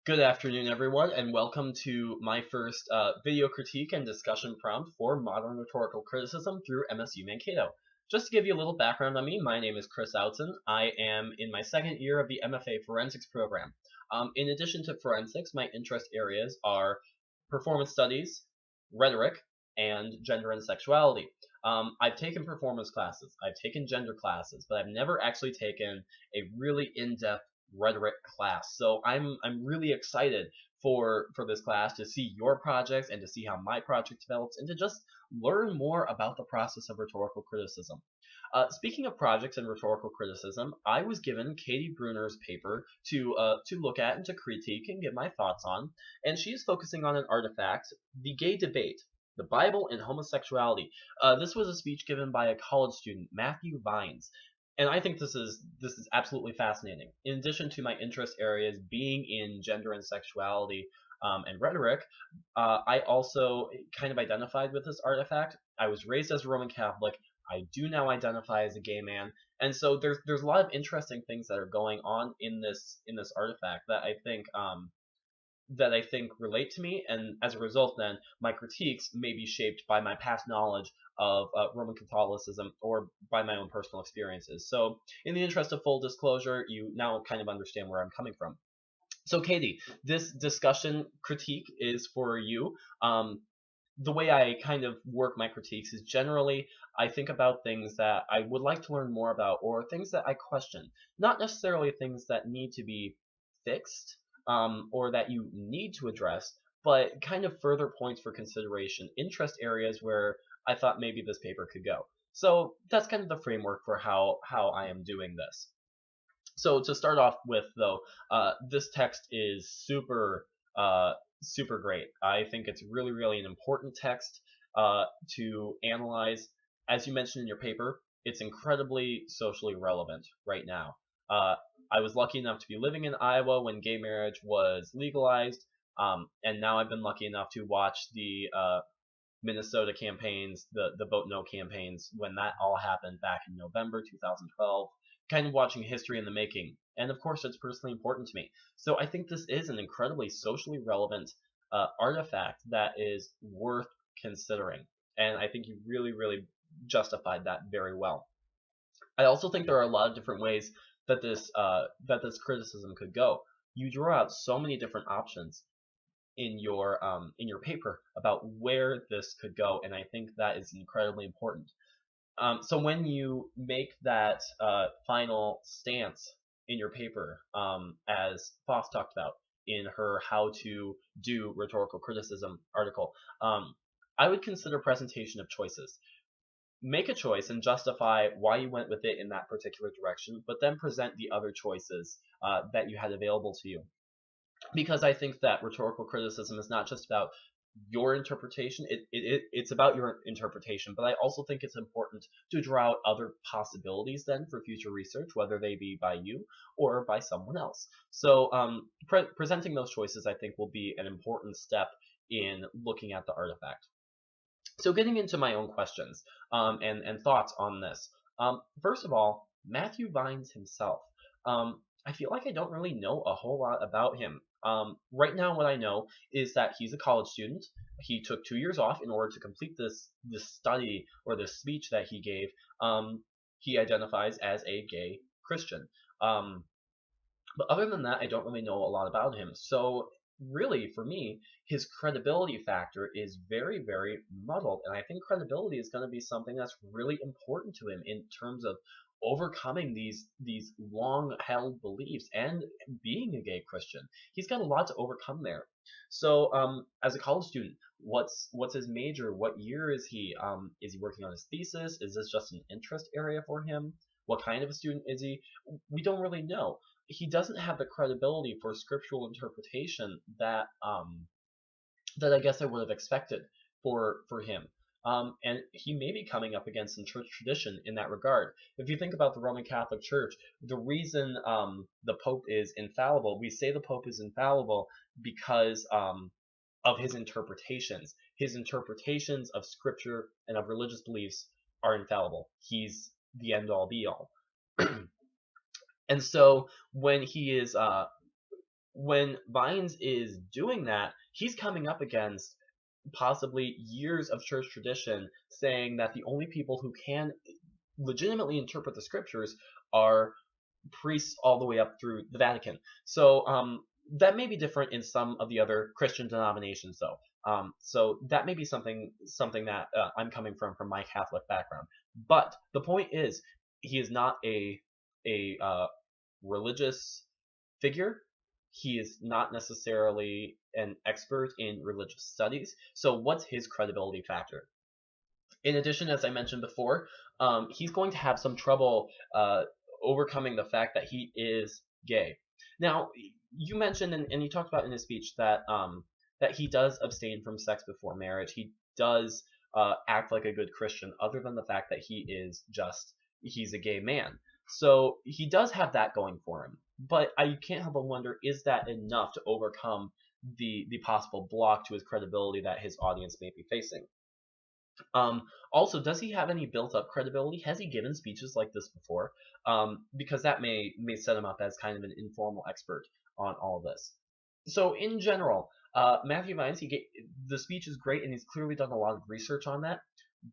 Good afternoon, everyone, and welcome to my first video critique and discussion prompt for Modern Rhetorical Criticism through MSU Mankato. Just to give you a little background on me, my name is Chris Outson. I am in my second year of the MFA Forensics program. In addition to forensics, my interest areas are performance studies, rhetoric, and gender and sexuality. I've taken performance classes, I've taken gender classes, but I've never actually taken a really in-depth rhetoric class. So I'm really excited for this class to see your projects and to see how my project develops and to just learn more about the process of rhetorical criticism. Speaking of projects and rhetorical criticism, I was given Katie Bruner's paper to look at and to critique and give my thoughts on, and she is focusing on an artifact, the gay debate, the Bible and Homosexuality. This was a speech given by a college student, Matthew Vines, and I think this is absolutely fascinating. In addition to my interest areas being in gender and sexuality and rhetoric, I also kind of identified with this artifact. I was raised as a Roman Catholic. I do now identify as a gay man, and so there's a lot of interesting things that are going on in this artifact that I think relate to me, and as a result, then my critiques may be shaped by my past knowledge of Roman Catholicism or by my own personal experiences. So, in the interest of full disclosure, you now kind of understand where I'm coming from. So, Katie, this discussion critique is for you. The way I kind of work my critiques is generally I think about things that I would like to learn more about or things that I question, not necessarily things that need to be fixed or that you need to address, but kind of further points for consideration, interest areas where I thought maybe this paper could go. So that's kind of the framework for how I am doing this. So to start off with, though, this text is super great. I think it's really an important text to analyze. As you mentioned in your paper, it's incredibly socially relevant right now. I was lucky enough to be living in Iowa when gay marriage was legalized, and now I've been lucky enough to watch the Minnesota campaigns, the Vote No campaigns, when that all happened back in November 2012, kind of watching history in the making. And of course, it's personally important to me. So I think this is an incredibly socially relevant artifact that is worth considering. And I think you really justified that very well. I also think there are a lot of different ways that this criticism could go. You draw out so many different options in your paper about where this could go, and I think that is incredibly important. So when you make that final stance in your paper, as Foss talked about in her How to Do Rhetorical Criticism article, I would consider presentation of choices. Make a choice and justify why you went with it in that particular direction, but then present the other choices that you had available to you. Because I think that rhetorical criticism is not just about your interpretation, it's about your interpretation, but I also think it's important to draw out other possibilities then for future research, whether they be by you or by someone else. So presenting those choices, I think, will be an important step in looking at the artifact. So getting into my own questions and thoughts on this. First of all, Matthew Vines himself. I feel like I don't really know a whole lot about him. Right now, what I know is that he's a college student. He took 2 years off in order to complete this study or this speech that he gave. He identifies as a gay Christian. But other than that, I don't really know a lot about him. So really, for me, his credibility factor is very muddled, and I think credibility is going to be something that's really important to him in terms of overcoming these long-held beliefs and being a gay Christian. He's got a lot to overcome there. So, as a college student, what's his major? What year is he? Is he working on his thesis? Is this just an interest area for him? What kind of a student is he? We don't really know. He doesn't have the credibility for scriptural interpretation that I guess I would have expected for him. And he may be coming up against some church tradition in that regard. If you think about the Roman Catholic Church, the reason the Pope is infallible, we say the Pope is infallible because of his interpretations. His interpretations of Scripture and of religious beliefs are infallible. He's the end-all, be-all. And so when he is when Vines is doing that, he's coming up against possibly years of church tradition saying that the only people who can legitimately interpret the scriptures are priests all the way up through the Vatican. So that may be different in some of the other Christian denominations, though. So that may be something that I'm coming from my Catholic background. But the point is, he is not a religious figure. He is not necessarily an expert in religious studies. So what's his credibility factor? In addition, as I mentioned before, he's going to have some trouble overcoming the fact that he is gay. Now, you mentioned and you talked about in his speech that that he does abstain from sex before marriage. He does act like a good Christian, other than the fact that he's a gay man. So he does have that going for him. But I can't help but wonder, is that enough to overcome the possible block to his credibility that his audience may be facing? Also, does he have any built-up credibility? Has he given speeches like this before? Because that may set him up as kind of an informal expert on all of this. So in general, Matthew Vines, the speech is great, and he's clearly done a lot of research on that,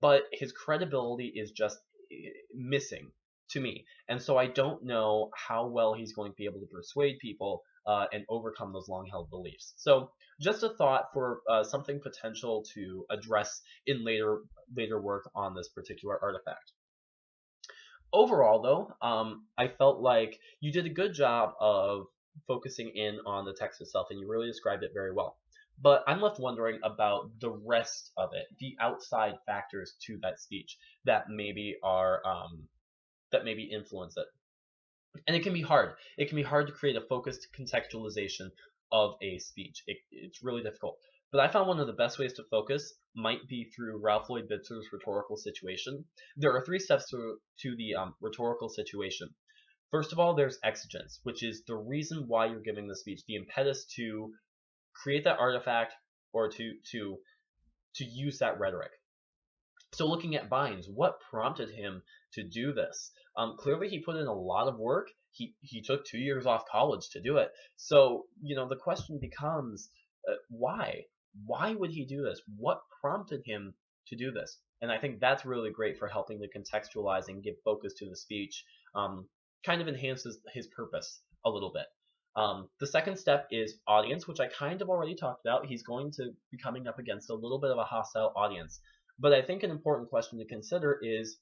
but his credibility is just missing to me. And so I don't know how well he's going to be able to persuade people and overcome those long-held beliefs. So just a thought for something potential to address in later work on this particular artifact. Overall, though, I felt like you did a good job of focusing in on the text itself, and you really described it very well. But I'm left wondering about the rest of it, the outside factors to that speech that maybe influence it. And it can be hard. It can be hard to create a focused contextualization of a speech. It's really difficult. But I found one of the best ways to focus might be through Ralph Lloyd Bitzer's rhetorical situation. There are 3 steps to the rhetorical situation. First of all, there's exigence, which is the reason why you're giving the speech, the impetus to create that artifact or to use that rhetoric. So looking at Vines, what prompted him to do this? Clearly he put in a lot of work. He took 2 years off college to do it. So, the question becomes, why? Why would he do this? What prompted him to do this? And I think that's really great for helping to contextualize and give focus to the speech. Kind of enhances his purpose a little bit. The second step is audience, which I kind of already talked about. He's going to be coming up against a little bit of a hostile audience. But I think an important question to consider is,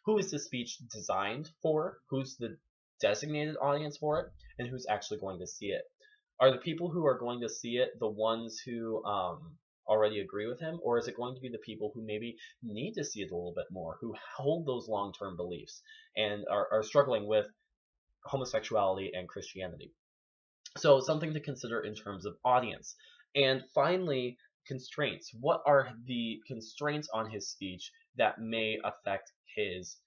who is this speech designed for? Who's the designated audience for it? And who's actually going to see it? Are the people who are going to see it the ones who already agree with him? Or is it going to be the people who maybe need to see it a little bit more, who hold those long-term beliefs and are struggling with homosexuality and Christianity? So something to consider in terms of audience. And finally, constraints. What are the constraints on his speech that may affect his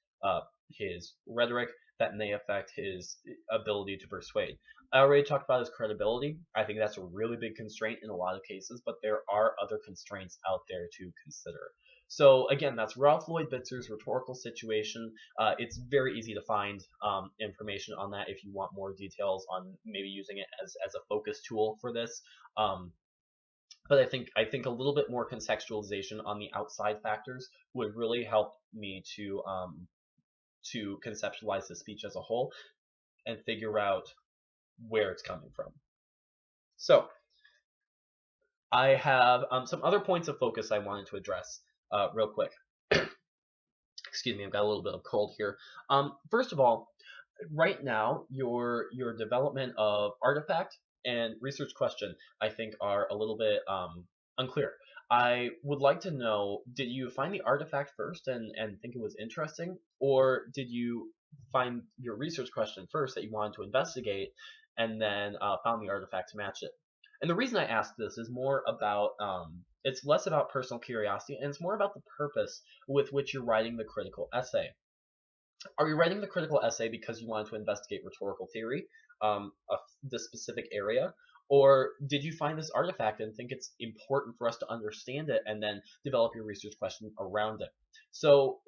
rhetoric, that may affect his ability to persuade? I already talked about his credibility. I think that's a really big constraint in a lot of cases, but there are other constraints out there to consider. So again, that's Ralph Lloyd Bitzer's rhetorical situation. It's very easy to find information on that if you want more details on maybe using it as a focus tool for this. But I think a little bit more contextualization on the outside factors would really help me to conceptualize the speech as a whole and figure out where it's coming from. So I have some other points of focus I wanted to address real quick. Excuse me, I've got a little bit of cold here. First of all, right now your development of artifact and research question, I think, are a little bit unclear. I would like to know, did you find the artifact first and think it was interesting, or did you find your research question first that you wanted to investigate and then found the artifact to match it? And the reason I ask this is more about, it's less about personal curiosity, and it's more about the purpose with which you're writing the critical essay. Are you writing the critical essay because you wanted to investigate rhetorical theory of the specific area? Or did you find this artifact and think it's important for us to understand it and then develop your research question around it? So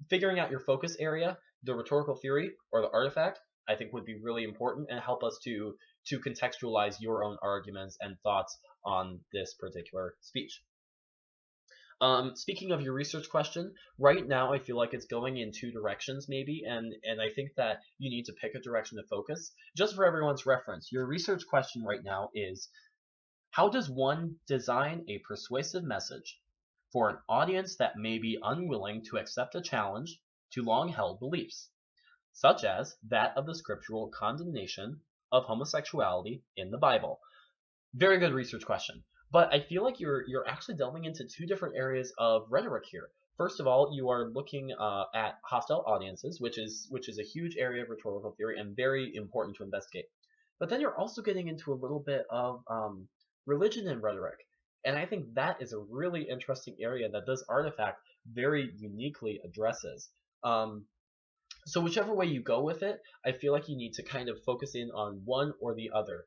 figuring out your focus area, the rhetorical theory or the artifact, I think would be really important and help us to to contextualize your own arguments and thoughts on this particular speech. Speaking of your research question, right now I feel like it's going in two directions maybe, and I think that you need to pick a direction to focus. Just for everyone's reference, your research question right now is, how does one design a persuasive message for an audience that may be unwilling to accept a challenge to long-held beliefs, such as that of the scriptural condemnation of homosexuality in the Bible? Very good research question. But I feel like you're actually delving into two different areas of rhetoric here. First of all, you are looking at hostile audiences, which is a huge area of rhetorical theory and very important to investigate. But then you're also getting into a little bit of religion and rhetoric, and I think that is a really interesting area that this artifact very uniquely addresses. So whichever way you go with it, I feel like you need to kind of focus in on one or the other.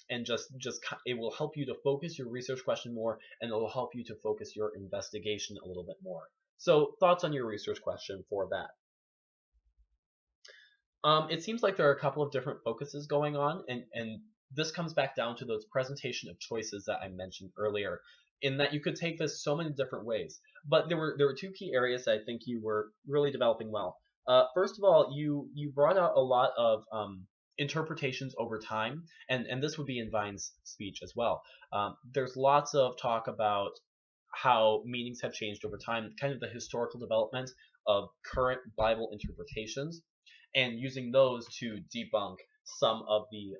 And just it will help you to focus your research question more, and it will help you to focus your investigation a little bit more. So thoughts on your research question for that? It seems like there are a couple of different focuses going on, and this comes back down to those presentation of choices that I mentioned earlier, in that you could take this so many different ways. But there were two key areas that I think you were really developing well. First of all, you brought out a lot of interpretations over time, and this would be in Vine's speech as well. There's lots of talk about how meanings have changed over time, kind of the historical development of current Bible interpretations, and using those to debunk some of the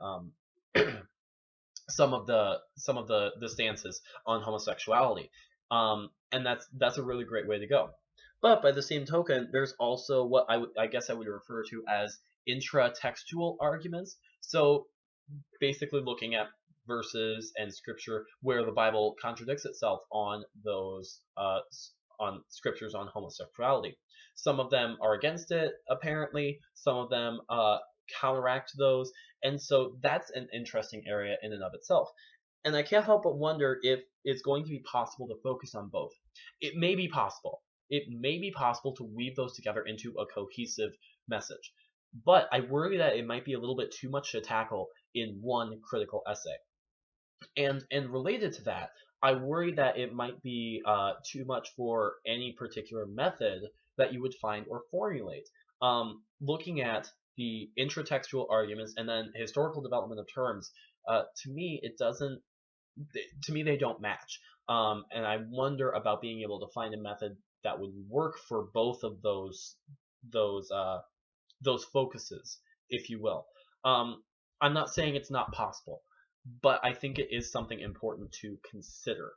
some of the stances on homosexuality, and that's a really great way to go. But by the same token, there's also what I guess I would refer to as intratextual arguments. So basically looking at verses and scripture where the Bible contradicts itself on those on scriptures on homosexuality. Some of them are against it, apparently. Some of them counteract those, and so that's an interesting area in and of itself. And I can't help but wonder if it's going to be possible to focus on both. It may be possible. It may be possible to weave those together into a cohesive message. But I worry that it might be a little bit too much to tackle in one critical essay. And related to that, I worry that it might be too much for any particular method that you would find or formulate. Looking at the intratextual arguments and then historical development of terms, to me it doesn't. To me, they don't match. And I wonder about being able to find a method that would work for both of those focuses, if you will. I'm not saying it's not possible, but I think it is something important to consider.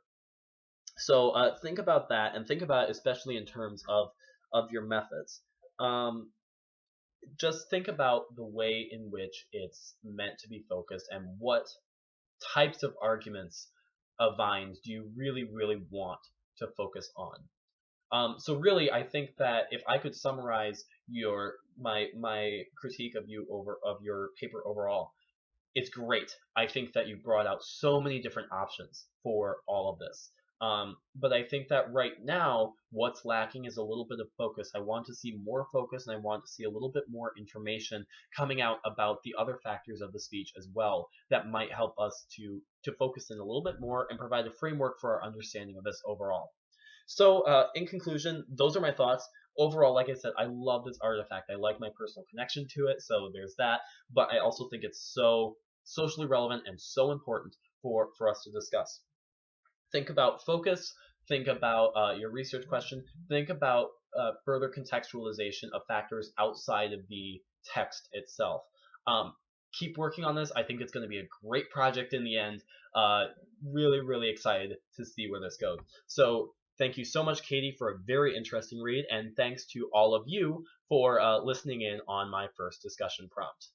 So think about that, and think about it especially in terms of your methods. Just think about the way in which it's meant to be focused, and what types of arguments of Vines do you really, really want to focus on. So really, I think that if I could summarize my critique of your paper overall, it's great. I think that you brought out so many different options for all of this. But I think that right now, what's lacking is a little bit of focus. I want to see more focus, and I want to see a little bit more information coming out about the other factors of the speech as well that might help us to focus in a little bit more and provide a framework for our understanding of this overall. So in conclusion, those are my thoughts. Overall, like I said, I love this artifact. I like my personal connection to it, so there's that. But I also think it's so socially relevant and so important for us to discuss. Think about focus. Think about your research question. Think about further contextualization of factors outside of the text itself. Keep working on this. I think it's going to be a great project in the end. Really, really excited to see where this goes. So thank you so much, Katie, for a very interesting read, and thanks to all of you for listening in on my first discussion prompt.